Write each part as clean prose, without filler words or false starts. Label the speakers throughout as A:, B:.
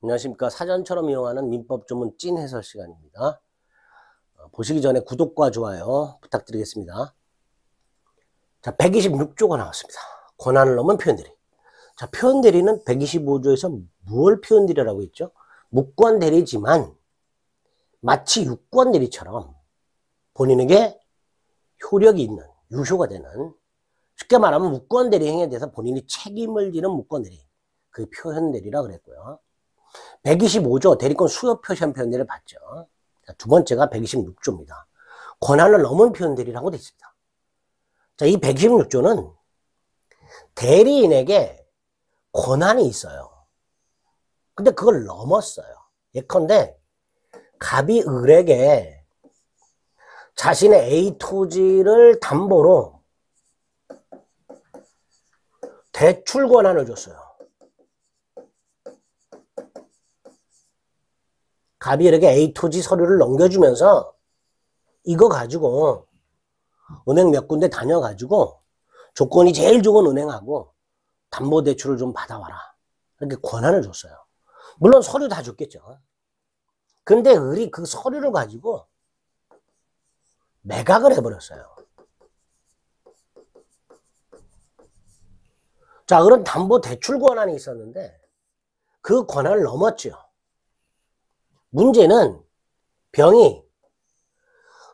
A: 안녕하십니까. 사전처럼 이용하는 민법 조문 찐 해설 시간입니다. 보시기 전에 구독과 좋아요 부탁드리겠습니다. 자, 126조가 나왔습니다. 권한을 넘은 표현대리. 자, 표현대리는 125조에서 무엇 표현대리라고 했죠? 무권대리지만 마치 유권대리처럼 본인에게 효력이 있는, 유효가 되는, 쉽게 말하면 무권대리 행위에 대해서 본인이 책임을 지는 무권대리, 그 표현대리라고 그랬고요. 125조 대리권 수요 표시한 표현대리를 봤죠. 자, 두 번째가 126조입니다. 권한을 넘은 표현대리라고 되어 있습니다. 자, 이 126조는 대리인에게 권한이 있어요. 근데 그걸 넘었어요. 예컨대 갑이 을에게 자신의 A 토지를 담보로 대출 권한을 줬어요. 갑이 을에게 A 토지 서류를 넘겨주면서 이거 가지고 은행 몇 군데 다녀가지고 조건이 제일 좋은 은행하고 담보대출을 좀 받아와라. 이렇게 권한을 줬어요. 물론 서류 다 줬겠죠. 근데 을이 그 서류를 가지고 매각을 해버렸어요. 자, 을은 담보대출 권한이 있었는데 그 권한을 넘었죠. 문제는 병이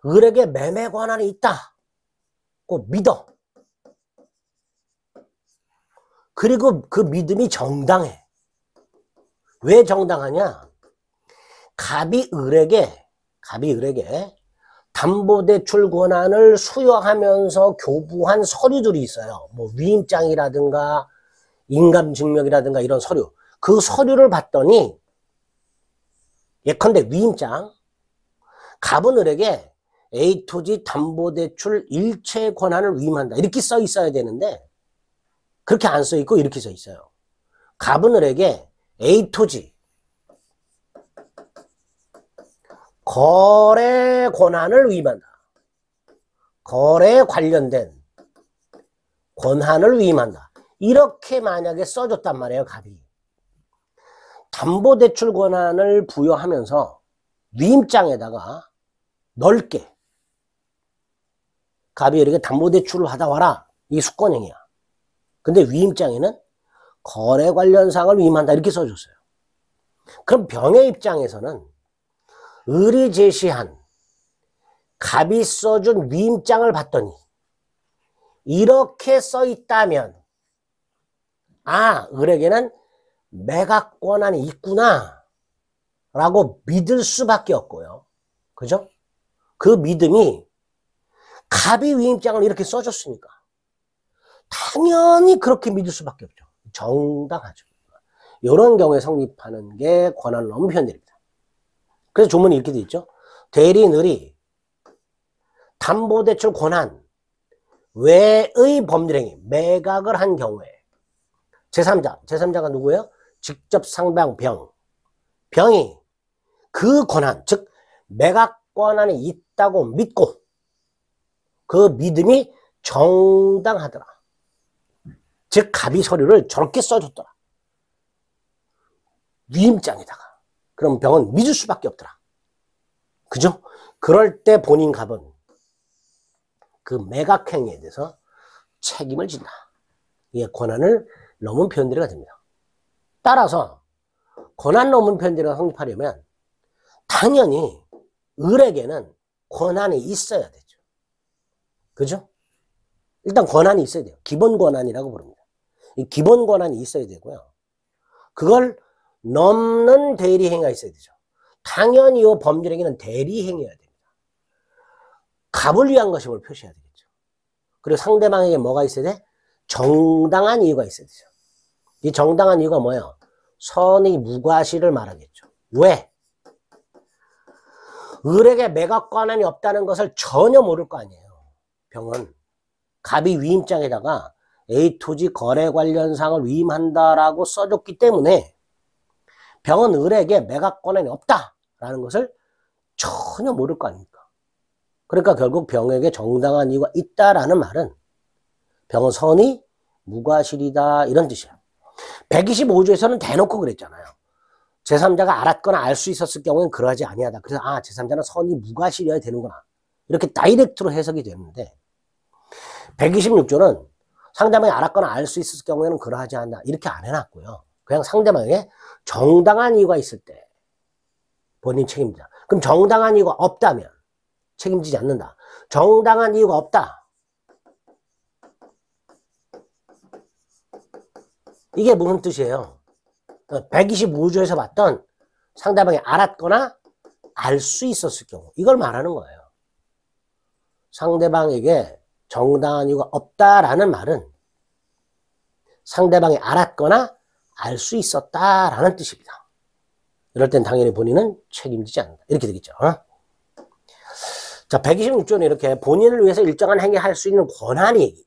A: 을에게 매매 권한이 있다고 믿어. 그리고 그 믿음이 정당해. 왜 정당하냐? 갑이 을에게 담보대출 권한을 수여하면서 교부한 서류들이 있어요. 뭐 위임장이라든가 인감증명이라든가 이런 서류. 그 서류를 봤더니 예컨대 위임장, 갑은 을에게 A토지 담보대출 일체 권한을 위임한다. 이렇게 써 있어야 되는데 그렇게 안 써 있고 이렇게 써 있어요. 갑은 을에게 A토지 거래 권한을 위임한다. 거래에 관련된 권한을 위임한다. 이렇게 만약에 써줬단 말이에요, 갑이. 담보대출 권한을 부여하면서 위임장에다가 넓게 갑이 이렇게 담보대출을 받아와라. 이게 수권행위야. 근데 위임장에는 거래 관련 사항을 위임한다. 이렇게 써줬어요. 그럼 병의 입장에서는 을이 제시한 갑이 써준 위임장을 봤더니 이렇게 써있다면 아, 을에게는 매각 권한이 있구나 라고 믿을 수밖에 없고요. 그죠? 그 믿음이 갑이 위임장을 이렇게 써줬으니까 당연히 그렇게 믿을 수밖에 없죠. 정당하죠. 이런 경우에 성립하는 게 권한을 넘은 표현들입니다. 그래서 조문이 이렇게 되어 있죠. 대리인 을이 담보대출 권한 외의 법률행위 매각을 한 경우에 제3자가 누구예요? 직접 상대방 병이 그 권한, 즉 매각 권한이 있다고 믿고 그 믿음이 정당하더라. 즉 갑이 서류를 저렇게 써줬더라. 위임장에다가. 그럼 병은 믿을 수밖에 없더라. 그죠? 그럴 때 본인 갑은 그 매각 행위에 대해서 책임을 진다. 이게 권한을 넘은 표현들이가 됩니다. 따라서 권한 넘은 표현들이가 성립하려면 당연히 을에게는 권한이 있어야 되죠. 그죠? 일단 권한이 있어야 돼요. 기본 권한이라고 부릅니다. 이 기본 권한이 있어야 되고요. 그걸 넘는 대리행위가 있어야 되죠. 당연히 이 법률행위는 대리행위여야 됩니다. 갑을 위한 것임을 표시해야 되겠죠. 그리고 상대방에게 뭐가 있어야 돼? 정당한 이유가 있어야 되죠. 이 정당한 이유가 뭐예요? 선의 무과실을 말하겠죠. 왜? 을에게 매각 권한이 없다는 것을 전혀 모를 거 아니에요. 병은 갑이 위임장에다가 A토지 거래 관련 사항을 위임한다라고 써줬기 때문에 병은 을에게 매각 권한이 없다라는 것을 전혀 모를 거 아닙니까? 그러니까 결국 병에게 정당한 이유가 있다라는 말은 병은 선의 무과실이다 이런 뜻이에요. 125조에서는 대놓고 그랬잖아요. 제3자가 알았거나 알 수 있었을 경우에는 그러하지 아니하다. 그래서 제3자는 선이 무과실이어야 되는구나. 이렇게 다이렉트로 해석이 되는데 126조는 상대방이 알았거나 알 수 있었을 경우에는 그러하지 않다. 이렇게 안 해놨고요. 그냥 상대방에게 정당한 이유가 있을 때 본인 책임지다. 그럼 정당한 이유가 없다면 책임지지 않는다. 정당한 이유가 없다. 이게 무슨 뜻이에요? 125조에서 봤던 상대방이 알았거나 알 수 있었을 경우 이걸 말하는 거예요. 상대방에게 정당한 이유가 없다라는 말은 상대방이 알았거나 알 수 있었다라는 뜻입니다. 이럴 땐 당연히 본인은 책임지지 않는다. 이렇게 되겠죠. 자, 126조는 이렇게 본인을 위해서 일정한 행위를 할 수 있는 권한이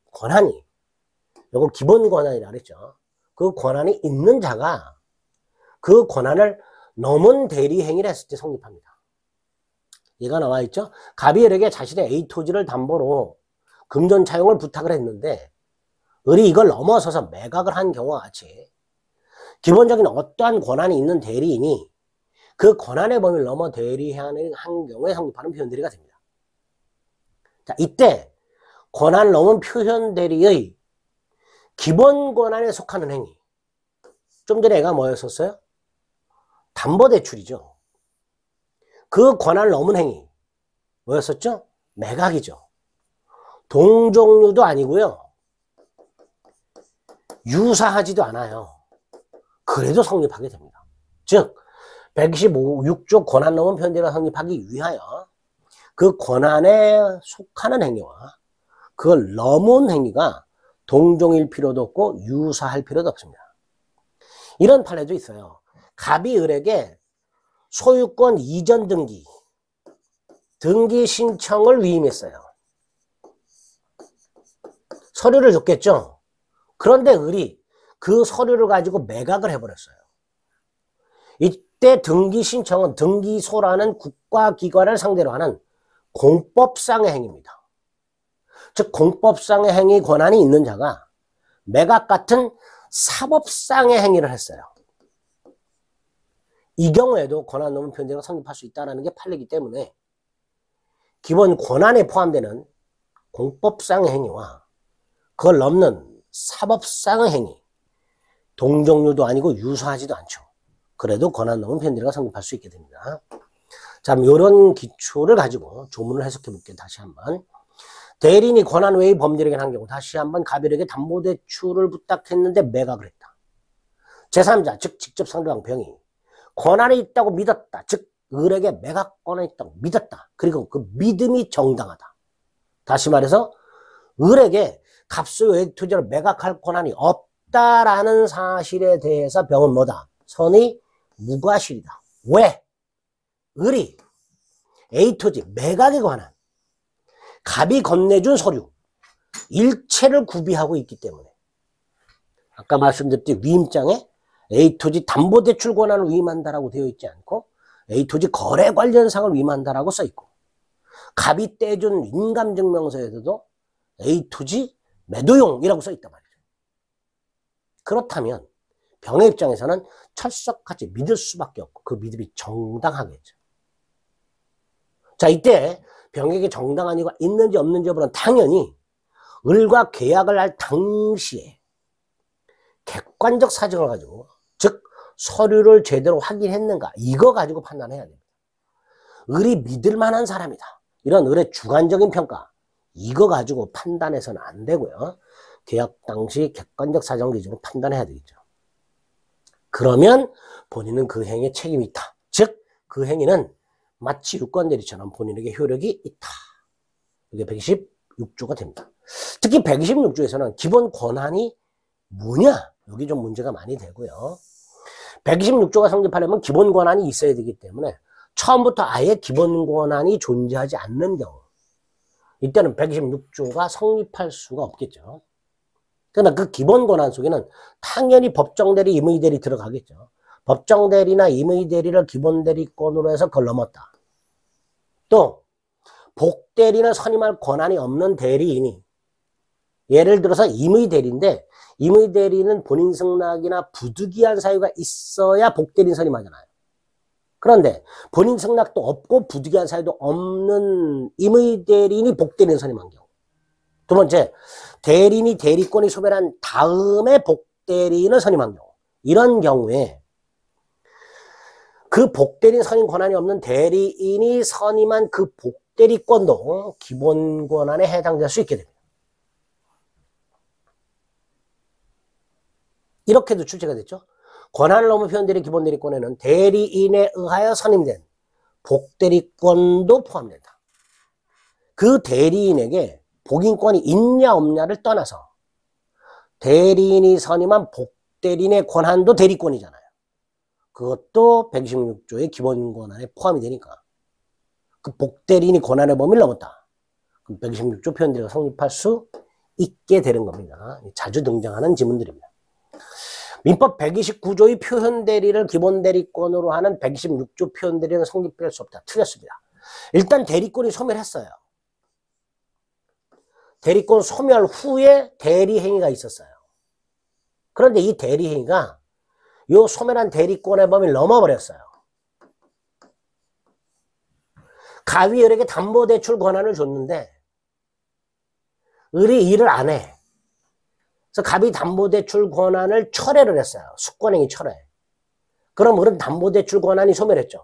A: 이걸 기본 권한이라고 그랬죠. 그 권한이 있는 자가 그 권한을 넘은 대리 행위를 했을 때 성립합니다. 얘가 나와 있죠. 갑이 을에게 자신의 A 토지를 담보로 금전 차용을 부탁을 했는데 을이 이걸 넘어서서 매각을 한 경우와 같이 기본적인 어떠한 권한이 있는 대리인이 그 권한의 범위를 넘어 대리하는 한 경우에 성립하는 표현 대리가 됩니다. 자, 이때 권한을 넘은 표현 대리의 기본 권한에 속하는 행위. 좀 전에 애가 뭐였었어요? 담보대출이죠. 그 권한을 넘은 행위. 뭐였었죠? 매각이죠. 동종류도 아니고요. 유사하지도 않아요. 그래도 성립하게 됩니다. 즉 126조 권한 넘은 표현대리가 성립하기 위하여 그 권한에 속하는 행위와 그걸 넘은 행위가 동종일 필요도 없고 유사할 필요도 없습니다. 이런 판례도 있어요. 갑이 을에게 소유권 이전 등기 신청을 위임했어요. 서류를 줬겠죠. 그런데 을이 그 서류를 가지고 매각을 해버렸어요. 이때 등기 신청은 등기소라는 국가기관을 상대로 하는 공법상의 행위입니다. 즉 공법상의 행위 권한이 있는 자가 매각 같은 사법상의 행위를 했어요. 이 경우에도 권한 넘은 표현대리가 성립할 수 있다는 게 판례이기 때문에 기본 권한에 포함되는 공법상의 행위와 그걸 넘는 사법상의 행위, 동종류도 아니고 유사하지도 않죠. 그래도 권한 넘은 표현대리가 성립할 수 있게 됩니다. 자, 이런 기초를 가지고 조문을 해석해 볼게요. 다시 한번. 대리인이 권한 외의 범죄를 한 경우 다시 한번 갑일에게 담보대출을 부탁했는데 매각을 했다. 제3자, 즉 직접 상대방 병이 권한이 있다고 믿었다. 즉 을에게 매각 권한이 있다고 믿었다. 그리고 그 믿음이 정당하다. 다시 말해서 을에게 갑수 외의 토지를 매각할 권한이 없다라는 사실에 대해서 병은 뭐다? 선이 무과실이다. 왜? 을이 A 토지 매각에 관한 갑이 건네준 서류 일체를 구비하고 있기 때문에 아까 말씀드렸듯이 위임장에 A 토지 담보대출 권한을 위임한다라고 되어 있지 않고 A 토지 거래 관련 사항을 위임한다라고 써 있고 갑이 떼준 인감증명서에서도 A 토지 매도용이라고 써 있단 말이죠. 그렇다면 병의 입장에서는 철석같이 믿을 수밖에 없고 그 믿음이 정당하겠죠. 자, 이때 병에게 정당한 이유가 있는지 없는지 여부는 당연히 을과 계약을 할 당시에 객관적 사정을 가지고 즉 서류를 제대로 확인했는가 이거 가지고 판단해야 됩니다. 을이 믿을 만한 사람이다. 이런 을의 주관적인 평가 이거 가지고 판단해서는 안 되고요. 계약 당시 객관적 사정 기준으로 판단해야 되겠죠. 그러면 본인은 그 행위에 책임이 있다. 즉 그 행위는 마치 유권대리처럼 본인에게 효력이 있다. 이게 126조가 됩니다. 특히 126조에서는 기본 권한이 뭐냐? 여기 좀 문제가 많이 되고요. 126조가 성립하려면 기본 권한이 있어야 되기 때문에 처음부터 아예 기본 권한이 존재하지 않는 경우 이때는 126조가 성립할 수가 없겠죠. 그러나 그 기본 권한 속에는 당연히 법정대리, 임의대리 들어가겠죠. 법정대리나 임의대리를 기본대리권으로 해서 그걸 넘었다. 또 복대리는 선임할 권한이 없는 대리인이 예를 들어서 임의대리인데 임의대리는 본인 승낙이나 부득이한 사유가 있어야 복대리인 선임하잖아요. 그런데 본인 승낙도 없고 부득이한 사유도 없는 임의 대리인이 복대리인 선임한 경우. 두 번째, 대리인이 대리권이 소멸한 다음에 복대리인을 선임한 경우. 이런 경우에 그 복대리인 선임 권한이 없는 대리인이 선임한 그 복대리권도 기본 권한에 해당될 수 있게 됩니다. 이렇게도 출제가 됐죠. 권한을 넘은 표현대리 기본대리권에는 대리인에 의하여 선임된 복대리권도 포함된다. 그 대리인에게 복인권이 있냐 없냐를 떠나서 대리인이 선임한 복대리인의 권한도 대리권이잖아요. 그것도 126조의 기본 권한에 포함이 되니까 그 복대리인이 권한의 범위를 넘었다. 그럼 126조 표현대리가 성립할 수 있게 되는 겁니다. 자주 등장하는 지문들입니다. 민법 129조의 표현대리를 기본대리권으로 하는 126조 표현대리는 성립할 수 없다. 틀렸습니다. 일단 대리권이 소멸했어요. 대리권 소멸 후에 대리행위가 있었어요. 그런데 이 대리행위가 요 소멸한 대리권의 범위를 넘어버렸어요. 가위을에게 담보대출 권한을 줬는데 을이 일을 안 해. 그래서 갑이 담보대출 권한을 철회를 했어요. 숙권행위 철회. 그럼 을은 담보대출 권한이 소멸했죠.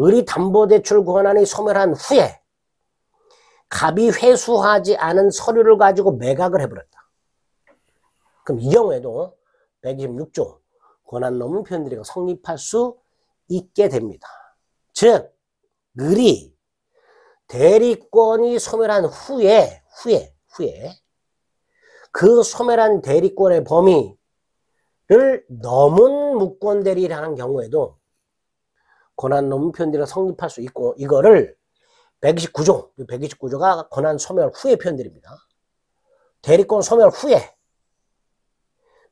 A: 을이 담보대출 권한이 소멸한 후에 갑이 회수하지 않은 서류를 가지고 매각을 해버렸다. 그럼 이 경우에도 126조 권한 넘은 표현대리가 성립할 수 있게 됩니다. 즉 을이 대리권이 소멸한 후에 그 소멸한 대리권의 범위를 넘은 무권대리를 하는 경우에도 권한 넘은 표현대리가 성립할 수 있고, 이거를 129조가 권한 소멸 후의 표현대리입니다. 대리권 소멸 후에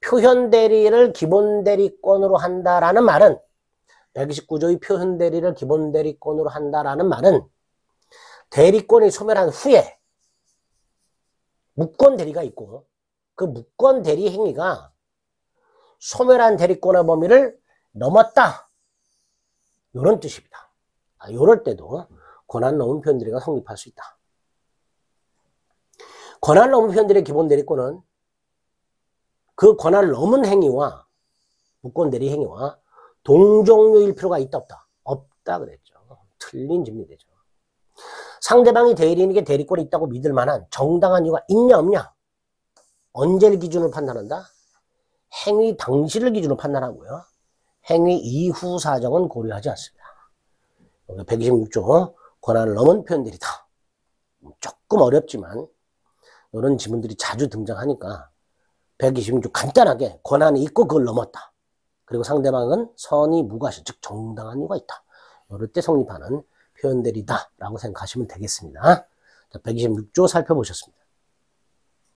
A: 표현대리를 기본대리권으로 한다라는 말은 129조의 표현대리를 기본대리권으로 한다라는 말은 대리권이 소멸한 후에 무권대리가 있고 그 무권대리 행위가 소멸한 대리권의 범위를 넘었다. 이런 뜻입니다. 이럴 때도 권한 넘은 표현대리가 성립할 수 있다. 권한 넘은 표현대리의 기본대리권은 그 권한을 넘은 행위와 무권대리 행위와 동종류일 필요가 있다 없다? 없다 그랬죠. 틀린 질문이 되죠. 상대방이 대리인에게 대리권이 있다고 믿을 만한 정당한 이유가 있냐 없냐? 언제를 기준으로 판단한다? 행위 당시를 기준으로 판단하고요. 행위 이후 사정은 고려하지 않습니다. 126조 권한을 넘은 표현들이다. 조금 어렵지만 이런 지문들이 자주 등장하니까 126조 간단하게 권한이 있고 그걸 넘었다. 그리고 상대방은 선의 무과실, 즉 정당한 이유가 있다. 이럴 때 성립하는 표현들이다 라고 생각하시면 되겠습니다. 자, 126조 살펴보셨습니다.